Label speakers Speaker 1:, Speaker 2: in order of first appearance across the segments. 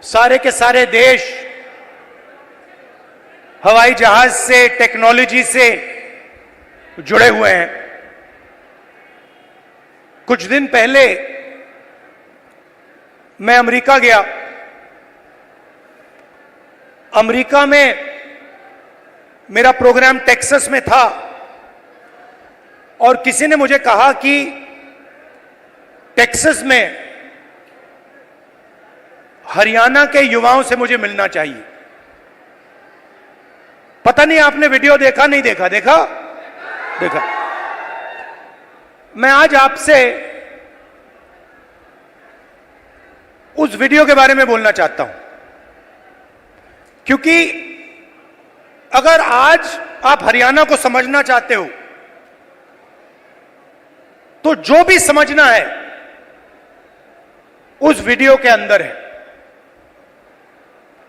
Speaker 1: सारे के सारे देश हवाई जहाज से, टेक्नोलॉजी से जुड़े हुए हैं। कुछ दिन पहले मैं अमेरिका गया। अमेरिका में मेरा प्रोग्राम टेक्सास में था और किसी ने मुझे कहा कि टेक्सास में हरियाणा के युवाओं से मुझे मिलना चाहिए। पता नहीं आपने वीडियो देखा, नहीं देखा? देखा। मैं आज आपसे उस वीडियो के बारे में बोलना चाहता हूं, क्योंकि अगर आज आप हरियाणा को समझना चाहते हो तो जो भी समझना है उस वीडियो के अंदर है।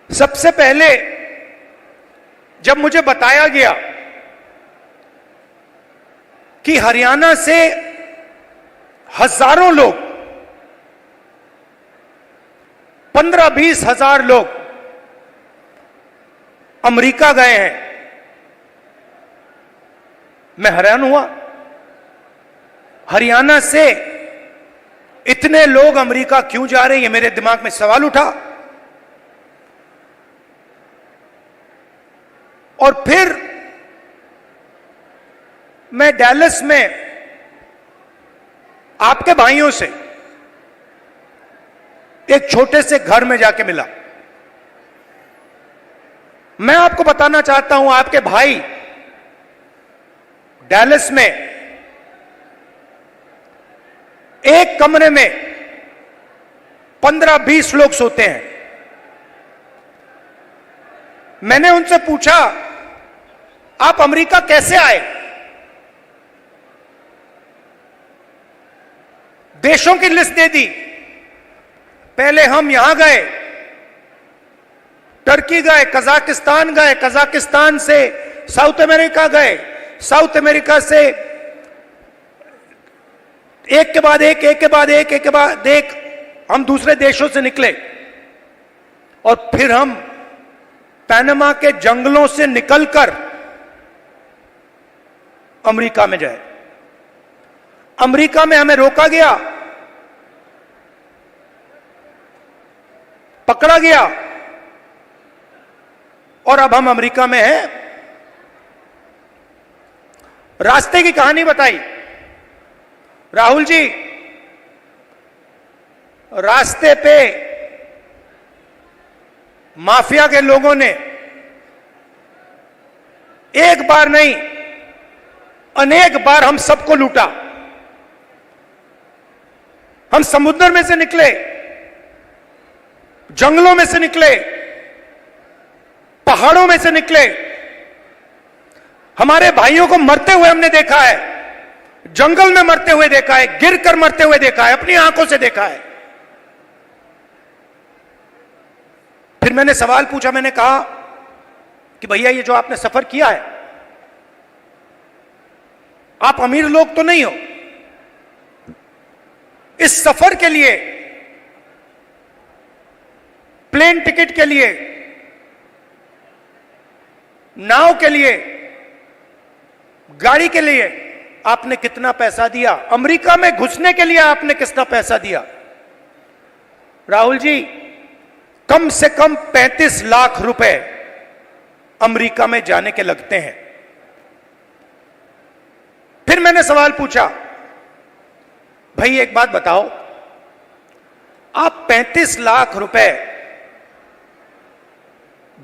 Speaker 1: सबसे पहले जब मुझे बताया गया कि हरियाणा से हजारों लोग, 15-20 हजार लोग अमेरिका गए हैं, मैं हैरान हुआ। हरियाणा से इतने लोग अमेरिका क्यों जा रहे हैं, मेरे दिमाग में सवाल उठा। और फिर मैं डैलस में आपके भाइयों से एक छोटे से घर में जाके मिला। मैं आपको बताना चाहता हूं, आपके भाई डैलस में एक कमरे में 15-20 लोग सोते हैं। मैंने उनसे पूछा, आप अमेरिका कैसे आए? देशों की लिस्ट दे दी। पहले हम यहां गए, टर्की गए, कजाकिस्तान गए, कजाकिस्तान से साउथ अमेरिका गए, साउथ अमेरिका से एक के बाद एक, एक के बाद एक, एक के बाद एक हम दूसरे देशों से निकले और फिर हम पनामा के जंगलों से निकलकर अमेरिका में जाए। अमेरिका में हमें रोका गया, पकड़ा गया और अब हम अमेरिका में हैं। रास्ते की कहानी बताई राहुल जी। रास्ते पे माफिया के लोगों ने एक बार नहीं, अनेक बार हम सबको लूटा। हम समुद्र में से निकले, जंगलों में से निकले, पहाड़ों में से निकले। हमारे भाइयों को मरते हुए हमने देखा है, जंगल में मरते हुए देखा है, गिरकर मरते हुए देखा है, अपनी आंखों से देखा है। फिर मैंने सवाल पूछा, मैंने कहा कि भैया ये जो आपने सफर किया है, आप अमीर लोग तो नहीं हो। इस सफर के लिए, प्लेन टिकट के लिए, नाव के लिए, गाड़ी के लिए आपने कितना पैसा दिया? अमेरिका में घुसने के लिए आपने कितना पैसा दिया? राहुल जी, कम से कम 35 लाख रुपए अमेरिका में जाने के लगते हैं। फिर मैंने सवाल पूछा, भाई एक बात बताओ, आप 35 लाख रुपए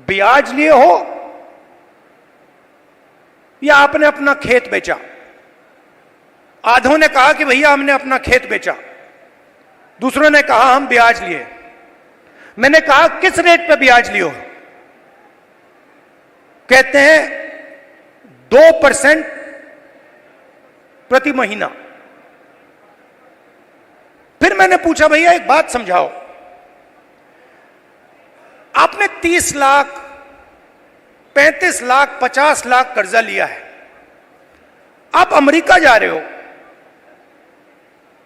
Speaker 1: ब्याज लिए हो या आपने अपना खेत बेचा? आधों ने कहा कि भैया हमने अपना खेत बेचा, दूसरों ने कहा हम ब्याज लिए। मैंने कहा किस रेट पे ब्याज लियो? कहते हैं 2% प्रति महीना। फिर मैंने पूछा, भैया एक बात समझाओ, आपने 30 लाख, 35 लाख, 50 लाख कर्जा लिया है, आप अमेरिका जा रहे हो,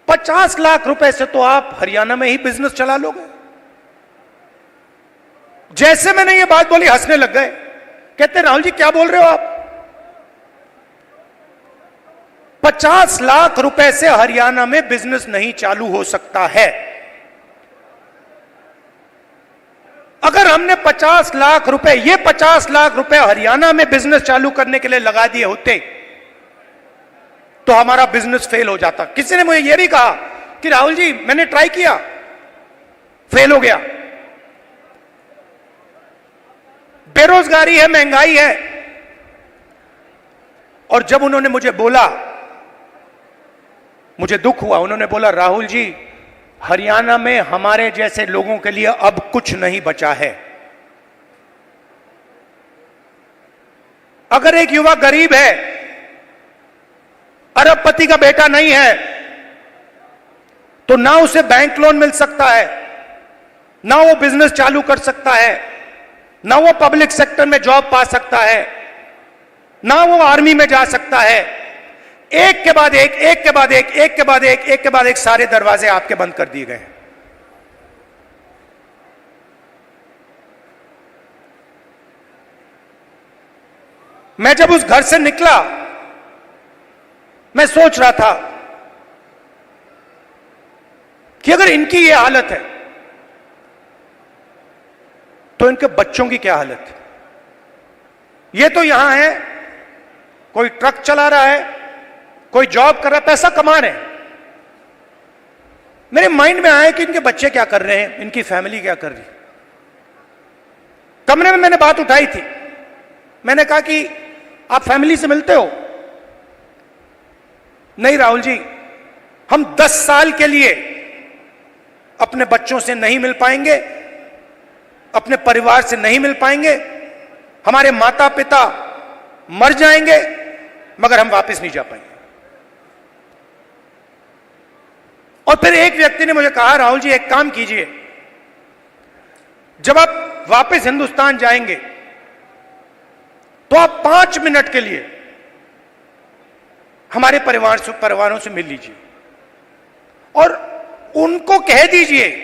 Speaker 1: 50 लाख रुपए से तो आप हरियाणा में ही बिजनेस चला लोगे। जैसे मैंने ये बात बोली हंसने लग गए, कहते राहुल जी क्या बोल रहे हो आप? 50 लाख रुपए से हरियाणा में बिजनेस नहीं चालू हो सकता है। अगर हमने 50 लाख रुपए, ये 50 लाख रुपए हरियाणा में बिजनेस चालू करने के लिए लगा दिए होते तो हमारा बिजनेस फेल हो जाता। किसी ने मुझे यह भी कहा कि राहुल जी मैंने ट्राई किया, फेल हो गया, बेरोजगारी है, महंगाई है। और जब उन्होंने मुझे बोला, मुझे दुख हुआ, उन्होंने बोला राहुल जी हरियाणा में हमारे जैसे लोगों के लिए अब कुछ नहीं बचा है। अगर एक युवा गरीब है, अरबपति का बेटा नहीं है, तो ना उसे बैंक लोन मिल सकता है, ना वो बिजनेस चालू कर सकता है, ना वो पब्लिक सेक्टर में जॉब पा सकता है, ना वो आर्मी में जा सकता है। एक के बाद एक, एक के बाद एक, एक के बाद एक, एक के बाद एक सारे दरवाजे आपके बंद कर दिए गए। मैं जब उस घर से निकला, मैं सोच रहा था कि अगर इनकी ये हालत है तो इनके बच्चों की क्या हालत है। ये तो यहां है, कोई ट्रक चला रहा है, कोई जॉब कर रहा है, पैसा कमा रहे हैं। मेरे माइंड में आया कि इनके बच्चे क्या कर रहे हैं, इनकी फैमिली क्या कर रही है। कमरे में मैंने बात उठाई थी, मैंने कहा कि आप फैमिली से मिलते हो? नहीं राहुल जी, हम 10 साल के लिए अपने बच्चों से नहीं मिल पाएंगे, अपने परिवार से नहीं मिल पाएंगे, हमारे माता पिता मर जाएंगे मगर हम वापस नहीं जा पाएंगे। और फिर एक व्यक्ति ने मुझे कहा राहुल जी एक काम कीजिए, जब आप वापस हिंदुस्तान जाएंगे तो आप 5 मिनट के लिए हमारे परिवारों से मिल लीजिए और उनको कह दीजिए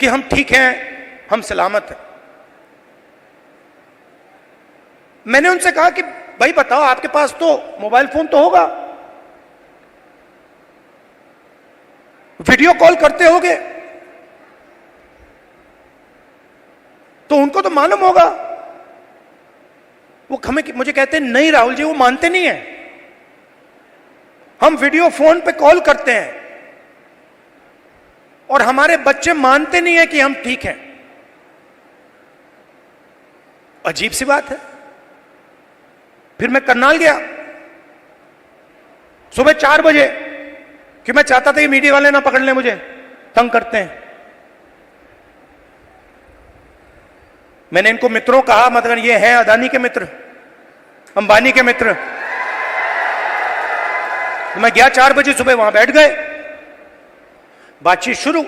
Speaker 1: कि हम ठीक हैं, हम सलामत हैं। मैंने उनसे कहा कि भाई बताओ, आपके पास तो मोबाइल फोन तो होगा, वीडियो कॉल करते होगे, तो उनको तो मालूम होगा। वो मुझे कहते हैं नहीं राहुल जी, वो मानते नहीं है। हम वीडियो फोन पे कॉल करते हैं और हमारे बच्चे मानते नहीं है कि हम ठीक हैं। अजीब सी बात है। फिर मैं करनाल गया सुबह 4 बजे, कि मैं चाहता था कि मीडिया वाले ना पकड़ लें, मुझे तंग करते हैं। मैंने इनको मित्रों कहा, मतलब ये हैं अदानी के मित्र, अंबानी के मित्र। तो मैं गया 4 बजे सुबह, वहां बैठ गए, बातचीत शुरू।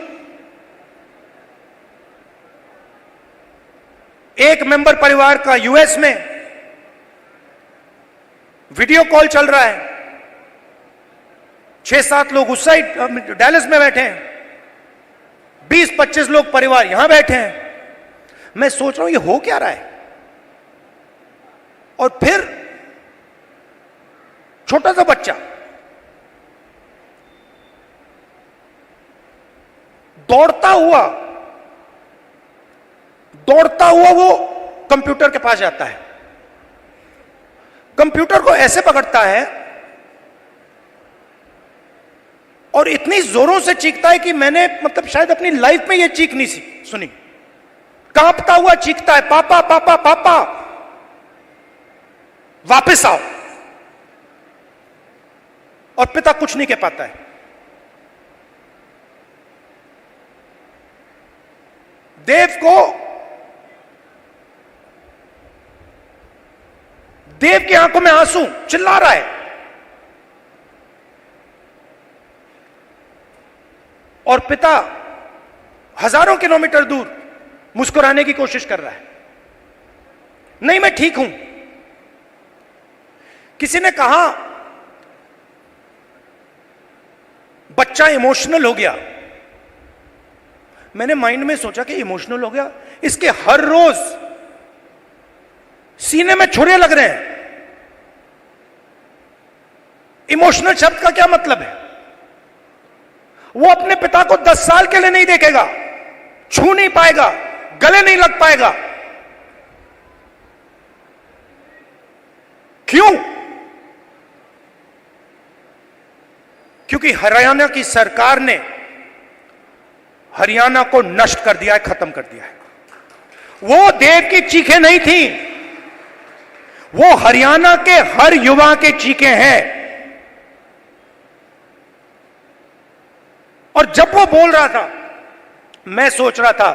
Speaker 1: एक मेंबर परिवार का यूएस में वीडियो कॉल चल रहा है, 6-7 लोग उस साइड डैलस में बैठे हैं, 20-25 लोग परिवार यहां बैठे हैं। मैं सोच रहा हूं ये हो क्या रहा है। और फिर छोटा सा बच्चा दौड़ता हुआ वो कंप्यूटर के पास जाता है, कंप्यूटर को ऐसे पकड़ता है और इतनी जोरों से चीखता है कि मैंने मतलब शायद अपनी लाइफ में ये चीख नहीं सुनी। कांपता हुआ चीखता है, पापा पापा पापा वापस आओ। और पिता कुछ नहीं कह पाता है। देव की आंखों में आंसू, चिल्ला रहा है। और पिता हजारों किलोमीटर दूर मुस्कुराने की कोशिश कर रहा है, नहीं मैं ठीक हूं। किसी ने कहा बच्चा इमोशनल हो गया। मैंने माइंड में सोचा कि इमोशनल हो गया, इसके हर रोज सीने में छुरे लग रहे हैं। इमोशनल शब्द का क्या मतलब है? वो अपने पिता को 10 साल के लिए नहीं देखेगा, छू नहीं पाएगा, गले नहीं लग पाएगा। क्यों? क्योंकि हरियाणा की सरकार ने हरियाणा को नष्ट कर दिया है, खत्म कर दिया है। वो देव की चीखें नहीं थी, वो हरियाणा के हर युवा के चीखें हैं। और जब वो बोल रहा था, मैं सोच रहा था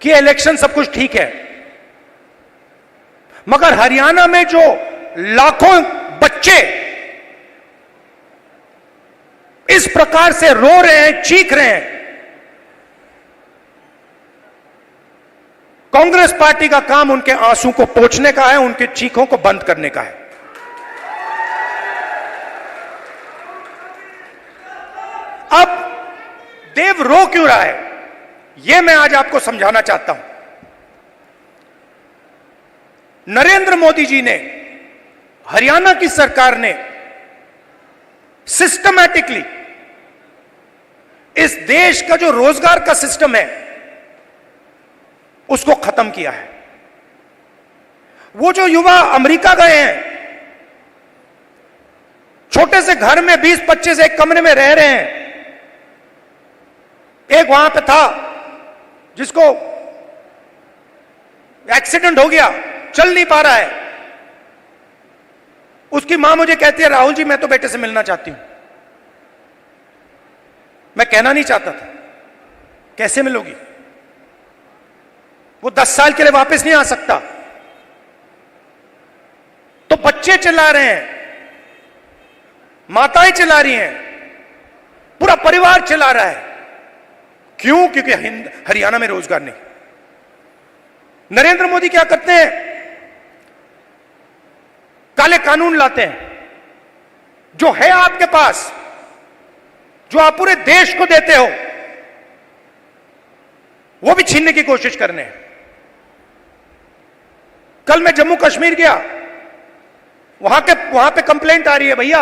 Speaker 1: कि इलेक्शन सब कुछ ठीक है, मगर हरियाणा में जो लाखों बच्चे इस प्रकार से रो रहे हैं, चीख रहे हैं, कांग्रेस पार्टी का काम उनके आंसू को पोंछने का है, उनके चीखों को बंद करने का है। अब देव रो क्यों रहा है, यह मैं आज आपको समझाना चाहता हूं। नरेंद्र मोदी जी ने, हरियाणा की सरकार ने सिस्टमैटिकली इस देश का जो रोजगार का सिस्टम है उसको खत्म किया है। वो जो युवा अमेरिका गए हैं, छोटे से घर में 20-25 एक कमरे में रह रहे हैं, एक वहां पे था जिसको एक्सीडेंट हो गया, चल नहीं पा रहा है, उसकी मां मुझे कहती है, राहुल जी मैं तो बेटे से मिलना चाहती हूं। मैं कहना नहीं चाहता था, कैसे मिलोगी, वो 10 साल के लिए वापस नहीं आ सकता। तो बच्चे चिल्ला रहे हैं, माताएं चिल्ला रही हैं, पूरा परिवार चिल्ला रहा है। क्यों? क्योंकि हरियाणा में रोजगार नहीं। नरेंद्र मोदी क्या करते हैं? काले कानून लाते हैं, जो है आपके पास, जो आप पूरे देश को देते हो, वो भी छीनने की कोशिश कर रहे हैं। कल मैं जम्मू कश्मीर गया, वहां पे कंप्लेंट आ रही है, भैया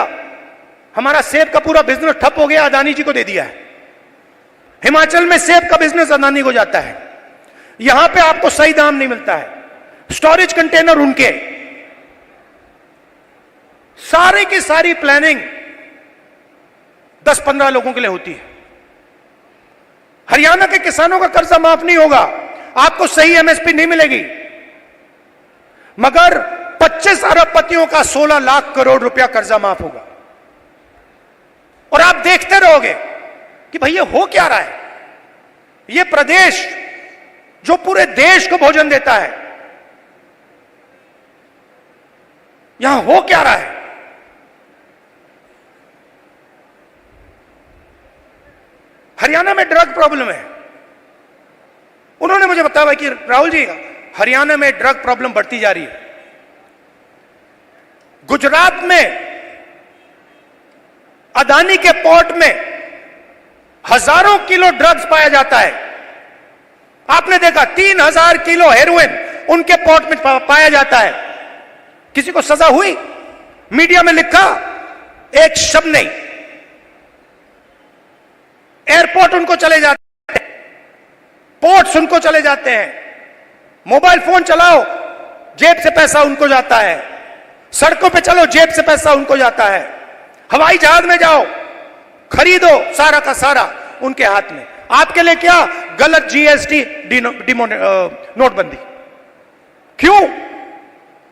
Speaker 1: हमारा सेब का पूरा बिजनेस ठप हो गया, अदानी जी को दे दिया है। हिमाचल में सेब का बिजनेस अदानी को जाता है, यहां पे आपको सही दाम नहीं मिलता है, स्टोरेज कंटेनर उनके, सारी की सारी प्लानिंग 10-15 लोगों के लिए होती है। हरियाणा के किसानों का कर्जा माफ नहीं होगा, आपको सही एमएसपी नहीं मिलेगी, मगर 25 अरबपतियों का 16 लाख करोड़ रुपया कर्जा माफ होगा। और आप देखते रहोगे कि भैया हो क्या रहा है। यह प्रदेश जो पूरे देश को भोजन देता है, यहां हो क्या रहा है। हरियाणा में ड्रग प्रॉब्लम है। उन्होंने मुझे बताया कि राहुल जी हरियाणा में ड्रग प्रॉब्लम बढ़ती जा रही है। गुजरात में अदानी के पोर्ट में हजारों किलो ड्रग्स पाया जाता है। आपने देखा 3000 किलो हेरोइन उनके पोर्ट में पाया जाता है। किसी को सजा हुई? मीडिया में लिखा एक शब्द नहीं। एयरपोर्ट उनको चले जाते हैं, पोर्ट्स उनको चले जाते हैं, मोबाइल फोन चलाओ जेब से पैसा उनको जाता है, सड़कों पे चलो जेब से पैसा उनको जाता है, हवाई जहाज में जाओ खरीदो, सारा का सारा उनके हाथ में। आपके लिए क्या? गलत जीएसटी, नोटबंदी। क्यों?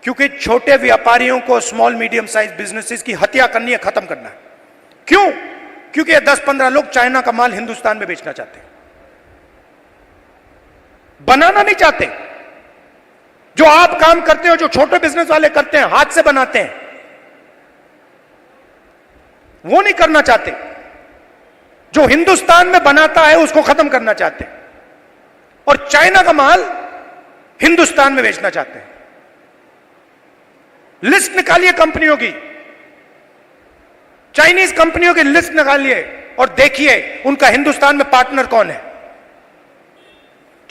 Speaker 1: क्योंकि छोटे व्यापारियों को, स्मॉल मीडियम साइज बिजनेसेस की हत्या करनी है, खत्म करना है। क्यों? क्योंकि ये 10-15 लोग चाइना का माल हिंदुस्तान में बेचना चाहते हैं, बनाना नहीं चाहते। जो आप काम करते हो, जो छोटे बिजनेस वाले करते हैं, हाथ से बनाते हैं, वो नहीं करना चाहते। जो हिंदुस्तान में बनाता है उसको खत्म करना चाहते हैं, और चाइना का माल हिंदुस्तान में बेचना चाहते हैं। लिस्ट निकालिए कंपनियों की, चाइनीज कंपनियों की लिस्ट निकालिए और देखिए उनका हिंदुस्तान में पार्टनर कौन है।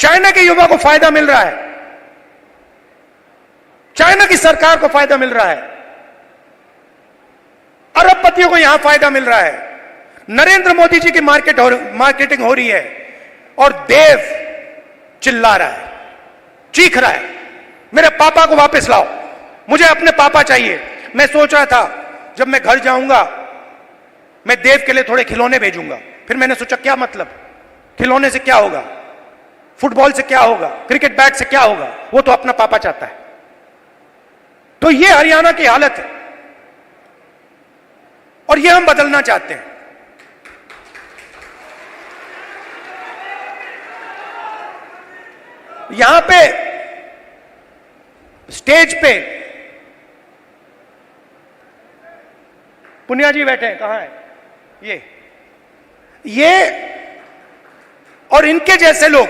Speaker 1: चाइना के युवा को फायदा मिल रहा है, चाइना की सरकार को फायदा मिल रहा है, अरबपतियों को यहां फायदा मिल रहा है, नरेंद्र मोदी जी की मार्केटिंग हो रही है और देव चिल्ला रहा है, चीख रहा है, मेरे पापा को वापस लाओ, मुझे अपने पापा चाहिए। मैं सोच रहा था जब मैं घर जाऊंगा मैं देव के लिए थोड़े खिलौने भेजूंगा, फिर मैंने सोचा क्या मतलब, खिलौने से क्या होगा, फुटबॉल से क्या होगा, क्रिकेट बैट से क्या होगा, वो तो अपना पापा चाहता है। तो ये हरियाणा की हालत है और ये हम बदलना चाहते हैं। यहां पे स्टेज पे पुनिया जी बैठे हैं, कहां है ये और इनके जैसे लोग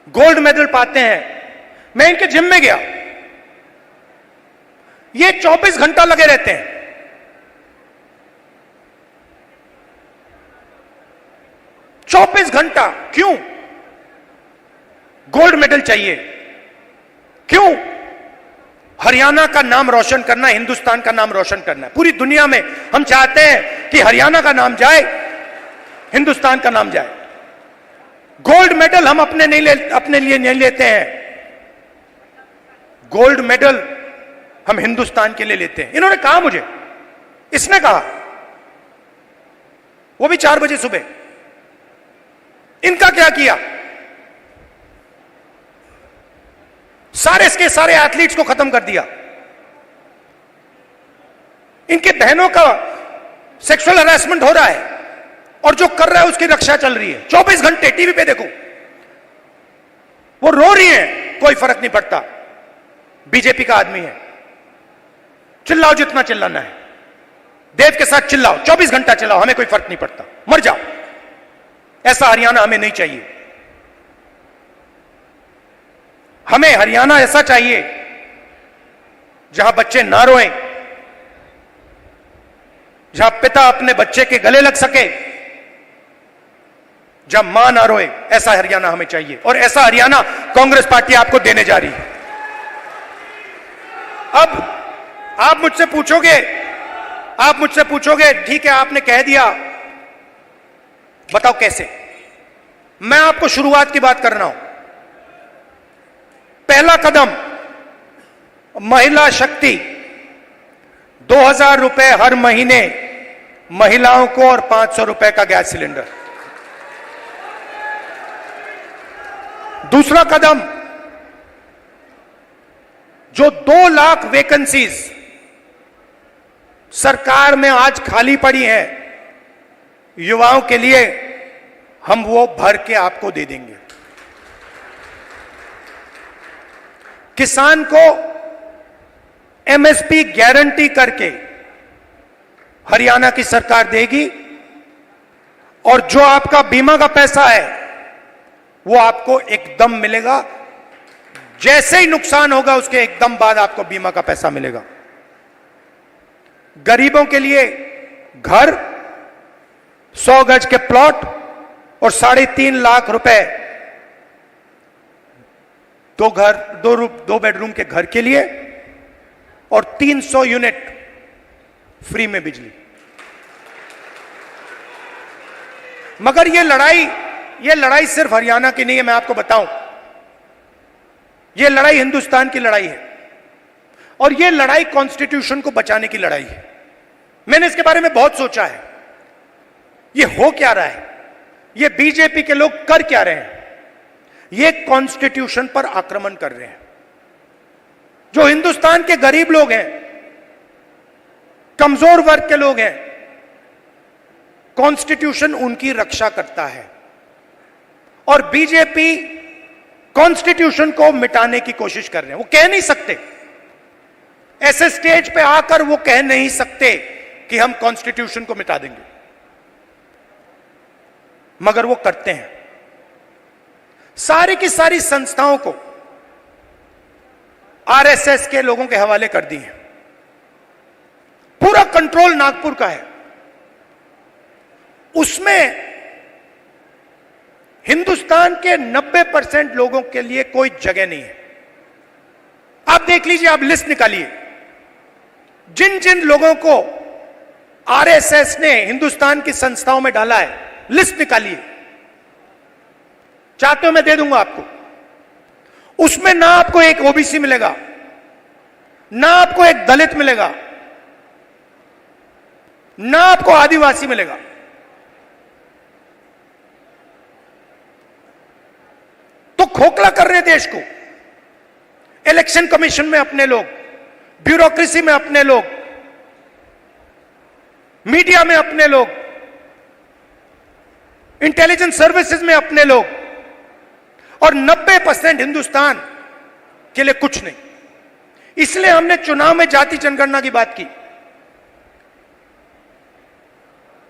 Speaker 1: गोल्ड मेडल पाते हैं। मैं इनके जिम में गया, ये 24 घंटा लगे रहते हैं, 24 घंटा। क्यों? गोल्ड मेडल चाहिए। क्यों? हरियाणा का नाम रोशन करना, हिंदुस्तान का नाम रोशन करना है। पूरी दुनिया में हम चाहते हैं कि हरियाणा का नाम जाए, हिंदुस्तान का नाम जाए। गोल्ड मेडल हम अपने लिए नहीं लेते हैं, गोल्ड मेडल हम हिंदुस्तान के लिए लेते हैं। इन्होंने कहा मुझे, इसने कहा, वो भी 4 बजे सुबह। इनका क्या किया? सारे के सारे एथलीट्स को खत्म कर दिया। इनके बहनों का सेक्सुअल हरासमेंट हो रहा है और जो कर रहा है उसकी रक्षा चल रही है। 24 घंटे टीवी पे देखो, वो रो रही है, कोई फर्क नहीं पड़ता, बीजेपी का आदमी है, चिल्लाओ जितना चिल्लाना है, देव के साथ चिल्लाओ, 24 घंटा चिल्लाओ, हमें कोई फर्क नहीं पड़ता, मर जाओ। ऐसा हरियाणा हमें नहीं चाहिए। हमें हरियाणा ऐसा चाहिए जहां बच्चे ना रोएं, जहां पिता अपने बच्चे के गले लग सके, जहां मां ना रोए। ऐसा हरियाणा हमें चाहिए और ऐसा हरियाणा कांग्रेस पार्टी आपको देने जा रही है। अब आप मुझसे पूछोगे ठीक है आपने कह दिया, बताओ कैसे। मैं आपको शुरुआत की बात कर रहा हूं। पहला कदम, महिला शक्ति, 2000 रुपए हर महीने महिलाओं को और 500 रुपए का गैस सिलेंडर। दूसरा कदम, जो 2 लाख वैकेंसीज सरकार में आज खाली पड़ी हैं युवाओं के लिए, हम वो भर के आपको दे देंगे। किसान को एमएसपी गारंटी करके हरियाणा की सरकार देगी और जो आपका बीमा का पैसा है वो आपको एकदम मिलेगा। जैसे ही नुकसान होगा उसके एकदम बाद आपको बीमा का पैसा मिलेगा। गरीबों के लिए घर, 100 गज के प्लॉट और 3.5 लाख रुपए दो बेडरूम के घर के लिए और 300 यूनिट फ्री में बिजली। मगर ये लड़ाई सिर्फ हरियाणा की नहीं है, मैं आपको बताऊं, ये लड़ाई हिंदुस्तान की लड़ाई है और ये लड़ाई कॉन्स्टिट्यूशन को बचाने की लड़ाई है। मैंने इसके बारे में बहुत सोचा है, ये हो क्या रहा है, ये बीजेपी के लोग कर क्या रहे हैं। ये कॉन्स्टिट्यूशन पर आक्रमण कर रहे हैं। जो हिंदुस्तान के गरीब लोग हैं, कमजोर वर्ग के लोग हैं, कॉन्स्टिट्यूशन उनकी रक्षा करता है और बीजेपी कॉन्स्टिट्यूशन को मिटाने की कोशिश कर रहे हैं। वो कह नहीं सकते, ऐसे स्टेज पे आकर वो कह नहीं सकते कि हम कॉन्स्टिट्यूशन को मिटा देंगे, मगर वो करते हैं। सारी की सारी संस्थाओं को आरएसएस के लोगों के हवाले कर दी है। पूरा कंट्रोल नागपुर का है। उसमें हिंदुस्तान के 90% लोगों के लिए कोई जगह नहीं है। आप देख लीजिए, आप लिस्ट निकालिए, जिन जिन लोगों को आरएसएस ने हिंदुस्तान की संस्थाओं में डाला है, लिस्ट निकालिए। चाहते हो मैं दे दूंगा आपको। उसमें ना आपको एक ओबीसी मिलेगा, ना आपको एक दलित मिलेगा, ना आपको आदिवासी मिलेगा। तो खोखला कर रहे हैं देश को। इलेक्शन कमीशन में अपने लोग, ब्यूरोक्रेसी में अपने लोग, मीडिया में अपने लोग, इंटेलिजेंस सर्विसेज में अपने लोग, और 90% हिंदुस्तान के लिए कुछ नहीं। इसलिए हमने चुनाव में जाति जनगणना की बात की।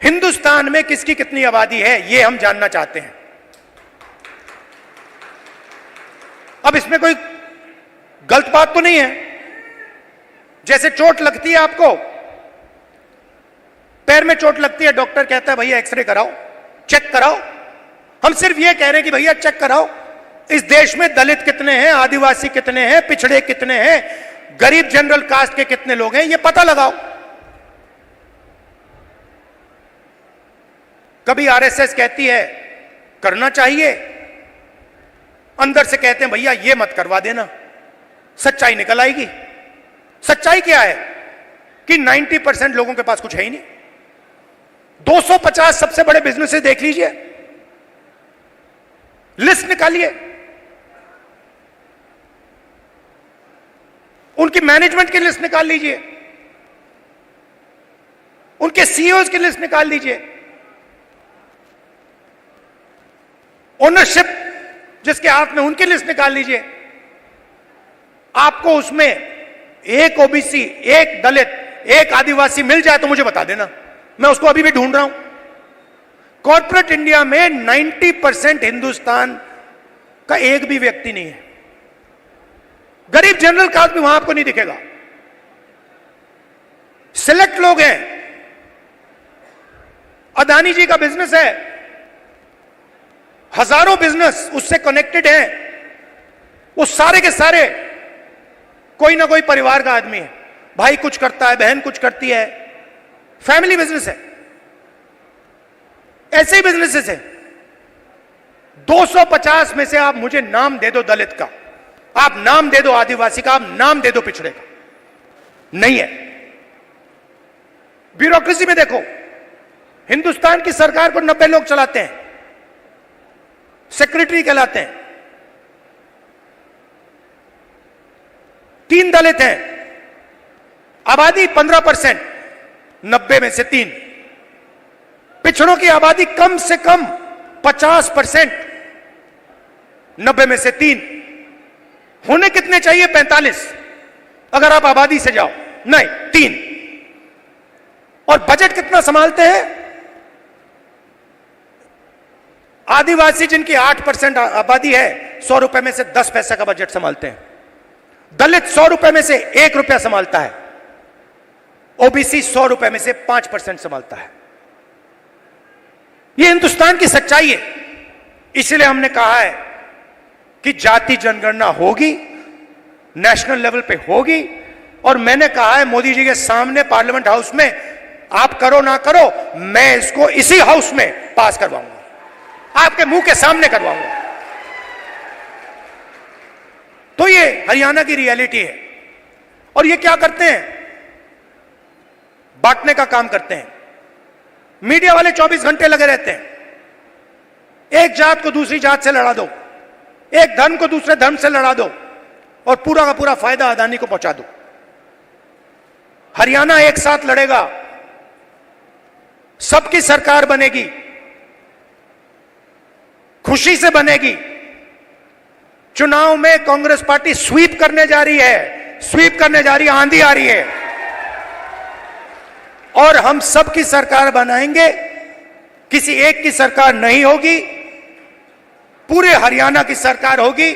Speaker 1: हिंदुस्तान में किसकी कितनी आबादी है, यह हम जानना चाहते हैं। अब इसमें कोई गलत बात तो नहीं है। जैसे चोट लगती है, आपको पैर में चोट लगती है, डॉक्टर कहता है भैया एक्सरे कराओ, चेक कराओ। हम सिर्फ यह कह रहे हैं कि भैया चेक कराओ, इस देश में दलित कितने हैं, आदिवासी कितने हैं, पिछड़े कितने हैं, गरीब जनरल कास्ट के कितने लोग हैं, यह पता लगाओ। कभी आरएसएस कहती है करना चाहिए, अंदर से कहते हैं भैया ये मत करवा देना, सच्चाई निकल आएगी। सच्चाई क्या है कि 90% लोगों के पास कुछ है ही नहीं। 250 सबसे बड़े बिजनेसेस देख लीजिए, लिस्ट निकालिए, उनकी मैनेजमेंट की लिस्ट निकाल लीजिए, उनके सीईओज की लिस्ट निकाल लीजिए, ओनरशिप जिसके हाथ में, उनकी लिस्ट निकाल लीजिए। आपको उसमें एक ओबीसी, एक दलित, एक आदिवासी मिल जाए तो मुझे बता देना, मैं उसको अभी भी ढूंढ रहा हूं। कॉर्पोरेट इंडिया में 90% हिंदुस्तान का एक भी व्यक्ति नहीं है। गरीब जनरल कास्ट भी वहां आपको नहीं दिखेगा। सिलेक्ट लोग हैं। अदानी जी का बिजनेस है, हजारों बिजनेस उससे कनेक्टेड हैं, वो सारे के सारे कोई ना कोई परिवार का आदमी है। भाई कुछ करता है, बहन कुछ करती है, फैमिली बिजनेस है। ऐसे ही बिजनेसेस है। 250 में से आप मुझे नाम दे दो दलित का, आप नाम दे दो आदिवासी का, आप नाम दे दो पिछड़े का, नहीं है। ब्यूरोक्रेसी में देखो, हिंदुस्तान की सरकार को 90 लोग चलाते हैं, सेक्रेटरी कहलाते हैं, 3 दलित हैं, आबादी 15%, 90 में से 3। पिछड़ों की आबादी कम से कम 50%, 90 में से 3। होने कितने चाहिए? 45, अगर आप आबादी से जाओ, नहीं 3। और बजट कितना संभालते हैं? आदिवासी जिनकी 8% आबादी है, 100 रुपए में से 10 पैसे का बजट संभालते हैं। दलित 100 रुपए में से 1 रुपया संभालता है। ओबीसी 100 रुपए में से 5% संभालता है। यह हिंदुस्तान की सच्चाई है। इसलिए हमने कहा है कि जाति जनगणना होगी, नेशनल लेवल पे होगी। और मैंने कहा है मोदी जी के सामने पार्लियामेंट हाउस में, आप करो ना करो, मैं इसको इसी हाउस में पास करवाऊंगा, आपके मुंह के सामने करवाऊंगा। तो ये हरियाणा की रियलिटी है। और ये क्या करते हैं? बांटने का काम करते हैं। मीडिया वाले 24 घंटे लगे रहते हैं। एक जात को दूसरी जात से लड़ा दो, एक धर्म को दूसरे धर्म से लड़ा दो, और पूरा का पूरा फायदा अदानी को पहुंचा दो। हरियाणा एक साथ लड़ेगा, सबकी सरकार बनेगी, खुशी से बनेगी। चुनाव में कांग्रेस पार्टी स्वीप करने जा रही है, स्वीप करने जा रही है, आंधी आ रही है। और हम सबकी सरकार बनाएंगे, किसी एक की सरकार नहीं होगी, पूरे हरियाणा की सरकार होगी।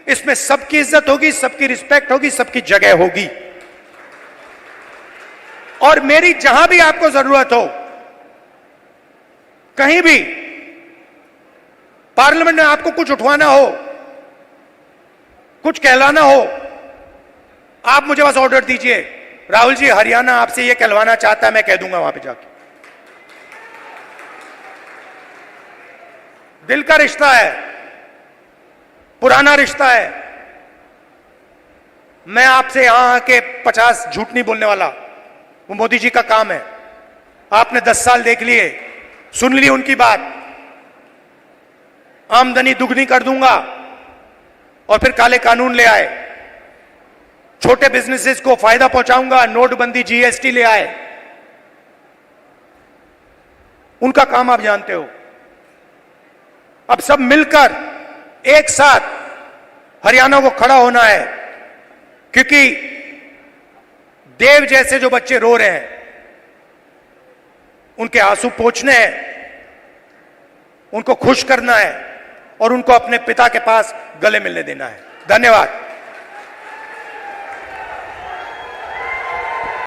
Speaker 1: इसमें सबकी इज्जत होगी, सबकी रिस्पेक्ट होगी, सबकी जगह होगी। और मेरी जहां भी आपको जरूरत हो, कहीं भी पार्लियामेंट में आपको कुछ उठवाना हो, कुछ कहलाना हो, आप मुझे बस ऑर्डर दीजिए, राहुल जी हरियाणा आपसे ये कहलवाना चाहता है, मैं कह दूंगा वहां पे जाके। दिल का रिश्ता है, पुराना रिश्ता है। मैं आपसे यहां आके 50 झूठ नहीं बोलने वाला, वो मोदी जी का काम है। आपने 10 साल देख लिए, सुन ली उनकी बात, आमदनी दुगनी कर दूंगा, और फिर काले कानून ले आए, छोटे बिजनेसेस को फायदा पहुंचाऊंगा, नोटबंदी जीएसटी ले आए। उनका काम आप जानते हो। अब सब मिलकर एक साथ हरियाणा को खड़ा होना है, क्योंकि देव जैसे जो बच्चे रो रहे हैं उनके आंसू पोंछने हैं, उनको खुश करना है और उनको अपने पिता के पास गले मिलने देना है। धन्यवाद।